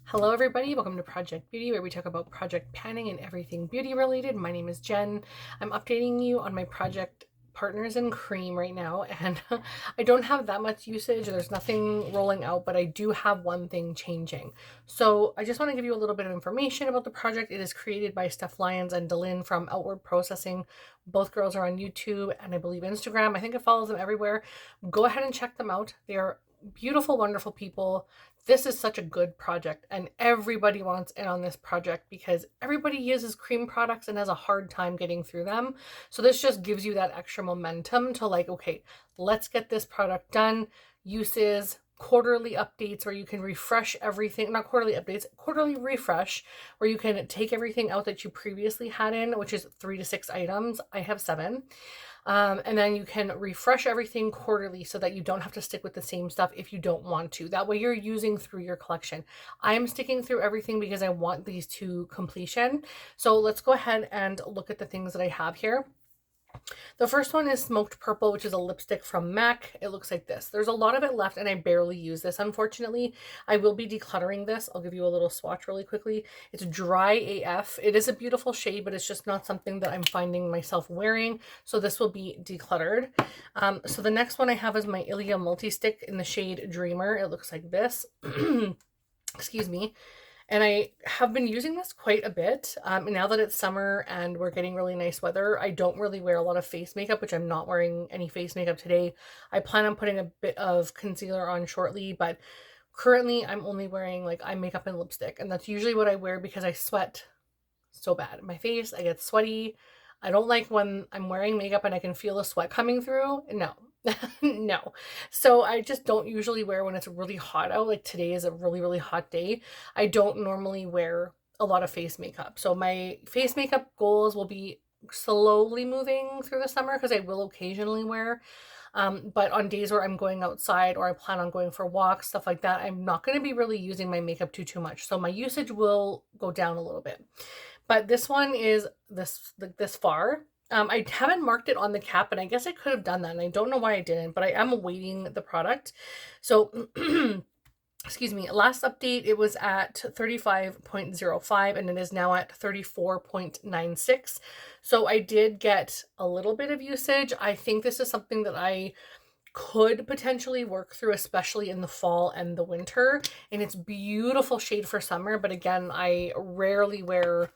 Hello everybody, welcome to Project Beauty, where we talk about project panning and everything beauty related. My name is Jen. I'm updating you on my project partners in cream right now, and I don't have that much usage. There's nothing rolling out, but I do have one thing changing. So I just want to give you a little bit of information about the project. It is created by Steph Lyons and Delyn from Outward Processing. Both girls are on YouTube and I believe Instagram. I think I follow them everywhere. Go ahead and check them out. They are beautiful, wonderful people. This is such a good project and everybody wants in on this project because everybody uses cream products and has a hard time getting through them. So this just gives you that extra momentum to like, okay, let's get this product done. Uses, quarterly updates where you can refresh everything, not quarterly updates, quarterly refresh where you can take everything out that you previously had in, which is 3 to 6 items. I have 7. And then you can refresh everything quarterly so that you don't have to stick with the same stuff if you don't want to. That way you're using through your collection. I'm sticking through everything because I want these to completion. So let's go ahead and look at the things that I have here. The first one is Smoked Purple, which is a lipstick from MAC. It looks like this. There's a lot of it left and I barely use this, unfortunately. I will be decluttering this. I'll give you a little swatch really quickly. It's dry AF. It is a beautiful shade, but it's just not something that I'm finding myself wearing. So this will be decluttered. So the next one I have is my Ilia Multi-Stick in the shade Dreamer. It looks like this. Excuse me. And I have been using this quite a bit. Now that it's summer and we're getting really nice weather, I don't really wear a lot of face makeup, which I'm not wearing any face makeup today. I plan on putting a bit of concealer on shortly, but currently I'm only wearing like eye makeup and lipstick. And that's usually what I wear because I sweat so bad. My face, I get sweaty. I don't like when I'm wearing makeup and I can feel the sweat coming through. No, no. So I just don't usually wear when it's really hot out. Like today is a really, really hot day. I don't normally wear a lot of face makeup. So my face makeup goals will be slowly moving through the summer because I will occasionally wear. But on days where I'm going outside or I plan on going for walks, stuff like that, I'm not going to be really using my makeup too much. So my usage will go down a little bit. But this one is this far. I haven't marked it on the cap, and I guess I could have done that, and I don't know why I didn't, but I am awaiting the product. So, excuse me, last update, it was at 35.05, and it is now at 34.96. So I did get a little bit of usage. I think this is something that I could potentially work through, especially in the fall and the winter. And it's beautiful shade for summer, but again, I rarely wear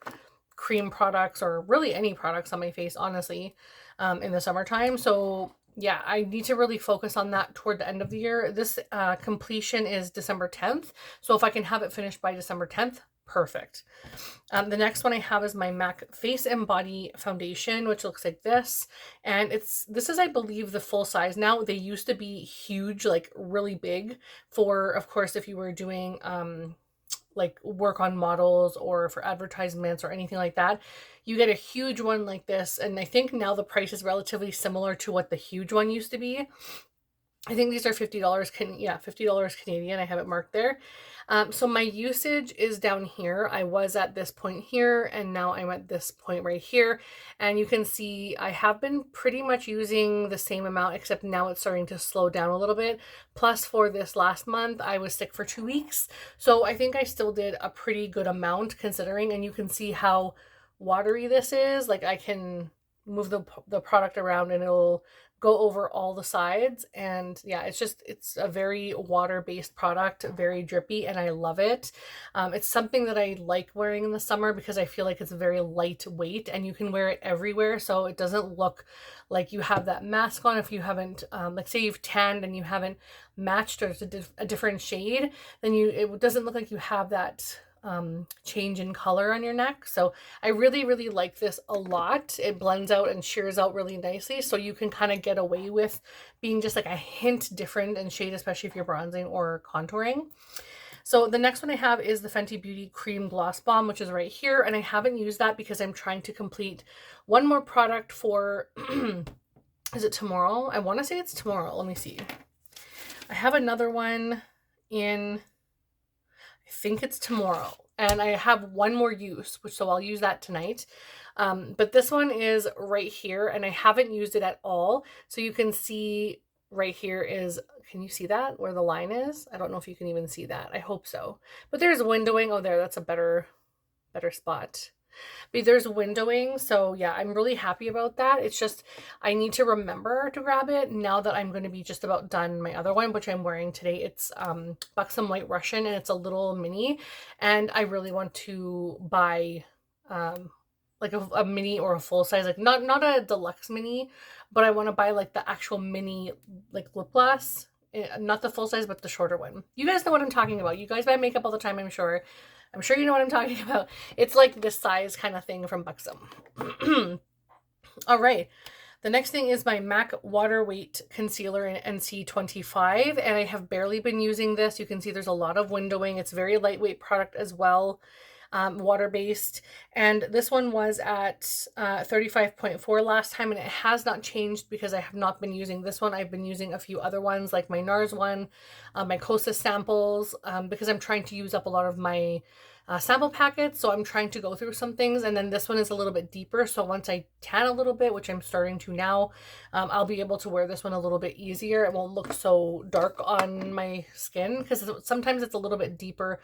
cream products or really any products on my face, honestly, in the summertime. So yeah, I need to really focus on that toward the end of the year. This completion is December 10th. So if I can have it finished by December 10th, perfect. The next one I have is my MAC Face and Body Foundation, which looks like this. And this is, I believe, the full size now. They used to be huge, like really big for, of course, if you were doing like work on models or for advertisements or anything like that. You get a huge one like this. And I think now the price is relatively similar to what the huge one used to be. I think these are $50 $50 Canadian. I have it marked there. So my usage is down here. I was at this point here and now I'm at this point right here. And you can see I have been pretty much using the same amount, except now it's starting to slow down a little bit. Plus for this last month, I was sick for 2 weeks. So I think I still did a pretty good amount considering, and you can see how watery this is. Like I can move the product around and it'll go over all the sides. And yeah, it's a very water-based product, very drippy, and I love it. It's something that I like wearing in the summer because I feel like it's very lightweight and you can wear it everywhere, so it doesn't look like you have that mask on if you haven't like say you've tanned and you haven't matched, or it's a different shade, then it doesn't look like you have that change in color on your neck. So I really, really like this a lot. It blends out and shears out really nicely, so you can kind of get away with being just like a hint different in shade, especially if you're bronzing or contouring. So the next one I have is the Fenty Beauty Cream Gloss Balm, which is right here, and I haven't used that because I'm trying to complete one more product for is it tomorrow? I want to say it's tomorrow. Let me see. I have another one in, I think it's tomorrow, and I have one more use, so I'll use that tonight. But this one is right here, and I haven't used it at all. So you can see right here is Can you see that where the line is? I don't know if you can even see that. I hope so. But there's windowing. Oh, there, that's a better spot. But there's windowing, so yeah, I'm really happy about that. It's just I need to remember to grab it now that I'm going to be just about done my other one, which I'm wearing today. It's Buxom White Russian, and it's a little mini, and I really want to buy like a mini or a full size, like not a deluxe mini, but I want to buy like the actual mini like lip gloss. Not the full size, but the shorter one. You guys know what I'm talking about. You guys buy makeup all the time, I'm sure. I'm sure you know what I'm talking about. It's like this size kind of thing from Buxom. All right. The next thing is my MAC Water Weight Concealer in NC25, and I have barely been using this. You can see there's a lot of windowing. It's a very lightweight product as well, water-based. And this one was at 35.4 last time, and it has not changed because I have not been using this one. I've been using a few other ones, like my NARS one, my Kosas samples, because I'm trying to use up a lot of my sample packets, so I'm trying to go through some things. And then this one is a little bit deeper, so once I tan a little bit, which I'm starting to now, I'll be able to wear this one a little bit easier. It won't look so dark on my skin, because sometimes it's a little bit deeper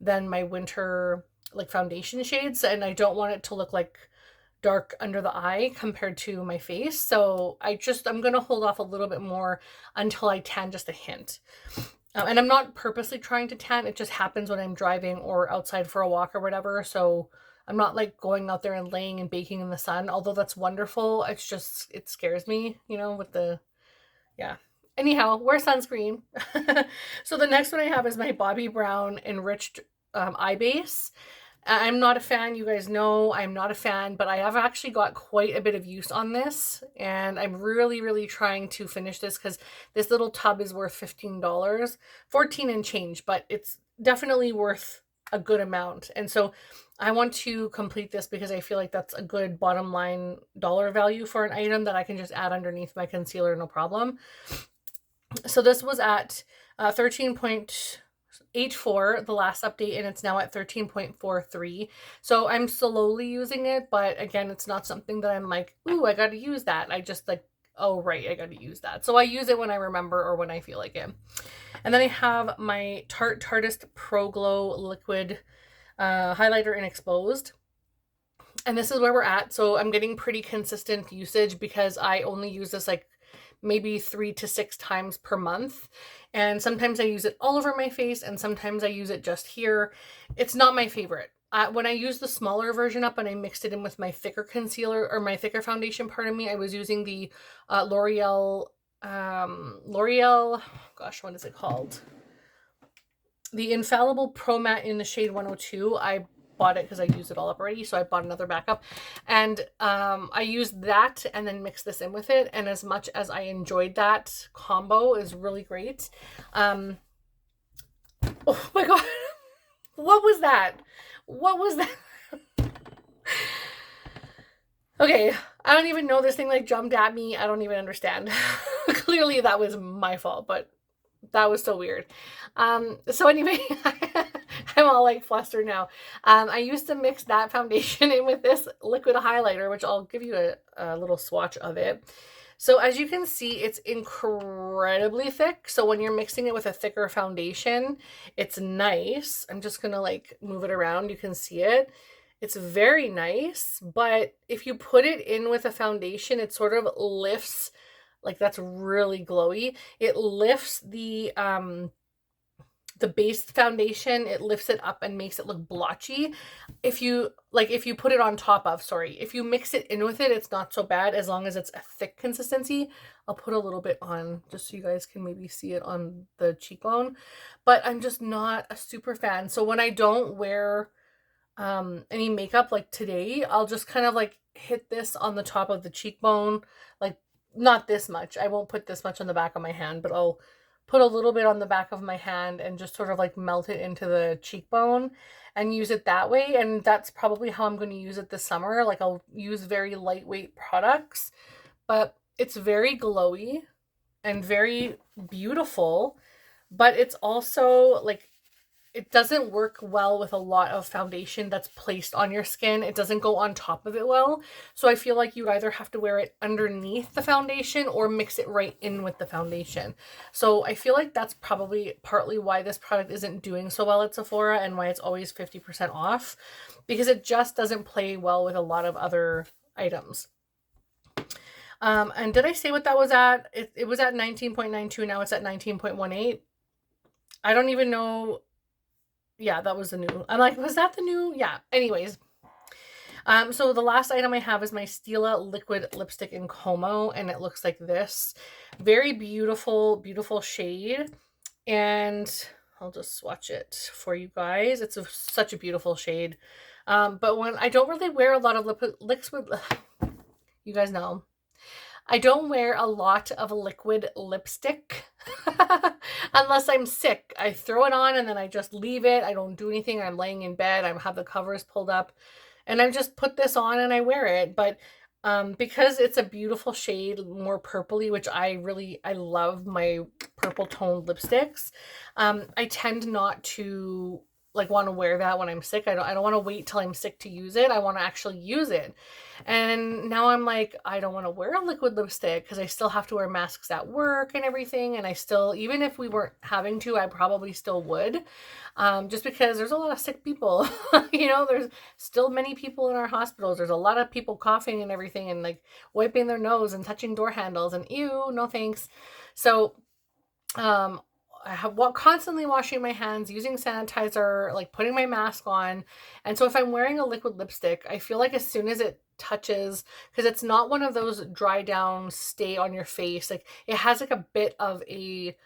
than my winter like foundation shades, and I don't want it to look like dark under the eye compared to my face. So I'm gonna hold off a little bit more until I tan just a hint. And I'm not purposely trying to tan. It just happens when I'm driving or outside for a walk or whatever. So I'm not like going out there and laying and baking in the sun, although that's wonderful. It's just, it scares me, you know, with the, yeah. Anyhow, wear sunscreen. So the next one I have is my Bobbi Brown Enriched eye base. I'm not a fan, you guys know I'm not a fan, but I have actually got quite a bit of use on this, and I'm really trying to finish this because this little tub is worth $15, 14 and change, but it's definitely worth a good amount. And so I want to complete this because I feel like that's a good bottom line dollar value for an item that I can just add underneath my concealer, no problem. So this was at 13.84, the last update, and it's now at 13.43. So I'm slowly using it, but again, it's not something that I'm like, ooh, I got to use that. I just like, oh, right, I got to use that. So I use it when I remember or when I feel like it. And then I have my Tarteist Pro Glow Liquid Highlighter in Exposed. And this is where we're at. So I'm getting pretty consistent usage because I only use this like maybe 3 to 6 times per month. And sometimes I use it all over my face and sometimes I use it just here. It's not my favorite. When I used the smaller version up and I mixed it in with my thicker concealer or my thicker foundation, pardon me, I was using the L'Oreal, gosh, what is it called? The Infallible Pro Matte in the shade 102. I bought it because I used it all up already, so I bought another backup, and I used that and then mixed this in with it, and as much as I enjoyed that combo, is really great. Oh my god, what was that? Okay, I don't even know, this thing like jumped at me. I don't even understand. Clearly that was my fault, but that was so weird. So anyway, I'm all like flustered now. I used to mix that foundation in with this liquid highlighter, which I'll give you a little swatch of it. So as you can see, it's incredibly thick. So when you're mixing it with a thicker foundation, it's nice. I'm just gonna like move it around. You can see it. It's very nice, but if you put it in with a foundation, it sort of lifts, like that's really glowy. It lifts the base foundation, it lifts it up and makes it look blotchy. If you put it on top of, if you mix it in with it, it's not so bad as long as it's a thick consistency. I'll put a little bit on just so you guys can maybe see it on the cheekbone, but I'm just not a super fan. So when I don't wear any makeup like today, I'll just kind of like hit this on the top of the cheekbone, like not this much. I won't put this much on the back of my hand, but I'll put a little bit on the back of my hand and just sort of like melt it into the cheekbone and use it that way. And that's probably how I'm going to use it this summer. Like I'll use very lightweight products, but it's very glowy and very beautiful, but it's also like, it doesn't work well with a lot of foundation that's placed on your skin. It doesn't go on top of it well. So I feel like you either have to wear it underneath the foundation or mix it right in with the foundation. So I feel like that's probably partly why this product isn't doing so well at Sephora and why it's always 50% off, because it just doesn't play well with a lot of other items. And did I say what that was at? It was at 19.92. Now it's at 19.18. I don't even know. Yeah, that was the new. I'm like, was that the new? Yeah. Anyways. So the last item I have is my Stila liquid lipstick in Como, and it looks like this. Very beautiful, beautiful shade. And I'll just swatch it for you guys. It's such a beautiful shade. But when I don't really wear a lot of liquid, you guys know, I don't wear a lot of liquid lipstick unless I'm sick. I throw it on and then I just leave it. I don't do anything. I'm laying in bed. I have the covers pulled up and I just put this on and I wear it. But because it's a beautiful shade, more purpley, which I love my purple toned lipsticks. I tend not to like want to wear that when I'm sick. I don't want to wait till I'm sick to use it. I want to actually use it. And now I'm like, I don't want to wear a liquid lipstick because I still have to wear masks at work and everything. And I still, even if we weren't having to, I probably still would. Just because there's a lot of sick people, you know, there's still many people in our hospitals. There's a lot of people coughing and everything and like wiping their nose and touching door handles and ew, no thanks. So, I have constantly washing my hands, using sanitizer, like putting my mask on. And so if I'm wearing a liquid lipstick, I feel like as soon as it touches, because it's not one of those dry down, stay on your face, like it has like a bit of a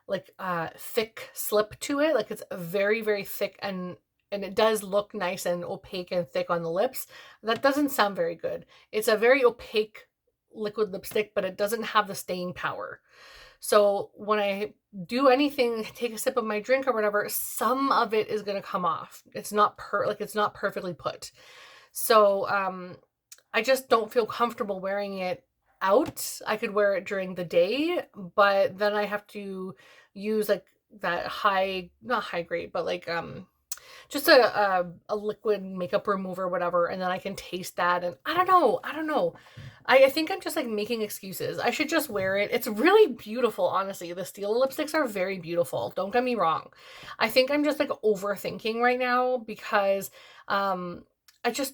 like thick slip to it. Like it's very, very thick and it does look nice and opaque and thick on the lips. That doesn't sound very good. It's a very opaque liquid lipstick, but it doesn't have the staying power. So when I do anything, take a sip of my drink or whatever, some of it is going to come off. It's not it's not perfectly put. So I just don't feel comfortable wearing it out. I could wear it during the day, but then I have to use like that not high grade, but like just a liquid makeup remover, whatever, and then I can taste that. And I don't know. I think I'm just like making excuses. I should just wear it. It's really beautiful, honestly. The Stila lipsticks are very beautiful. Don't get me wrong. I think I'm just like overthinking right now because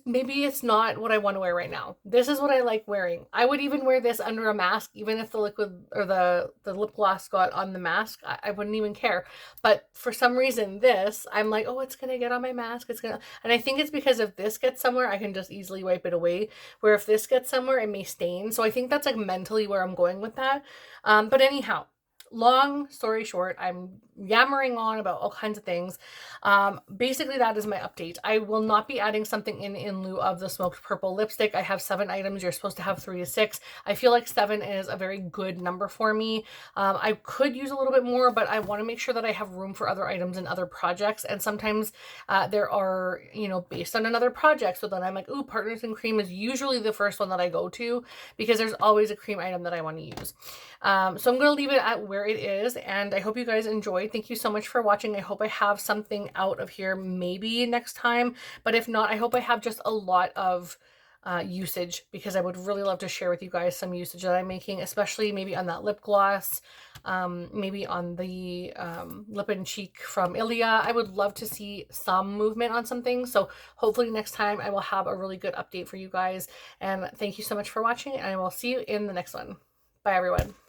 maybe it's not what I want to wear right now. This is what I like wearing. I would even wear this under a mask, even if the liquid or the lip gloss got on the mask. I wouldn't even care. But for some reason, I'm like, oh, it's going to get on my mask. And I think it's because if this gets somewhere, I can just easily wipe it away. Where if this gets somewhere, it may stain. So I think that's like mentally where I'm going with that. But anyhow, long story short, I'm yammering on about all kinds of things. Basically, that is my update. I will not be adding something in lieu of the smoked purple lipstick. I have 7 items. You're supposed to have 3 to 6. I feel like 7 is a very good number for me. I could use a little bit more, but I want to make sure that I have room for other items and other projects. And sometimes there are, you know, based on another project. So then I'm like, ooh, Partners in Cream is usually the first one that I go to because there's always a cream item that I want to use. So I'm going to leave it at where it is, and I hope you guys enjoyed. Thank you so much for watching. I hope I have something out of here maybe next time, but if not, I hope I have just a lot of usage, because I would really love to share with you guys some usage that I'm making, especially maybe on that lip gloss, maybe on the lip and cheek from Ilia. I would love to see some movement on some things, so hopefully next time I will have a really good update for you guys, and thank you so much for watching, and I will see you in the next one. Bye everyone.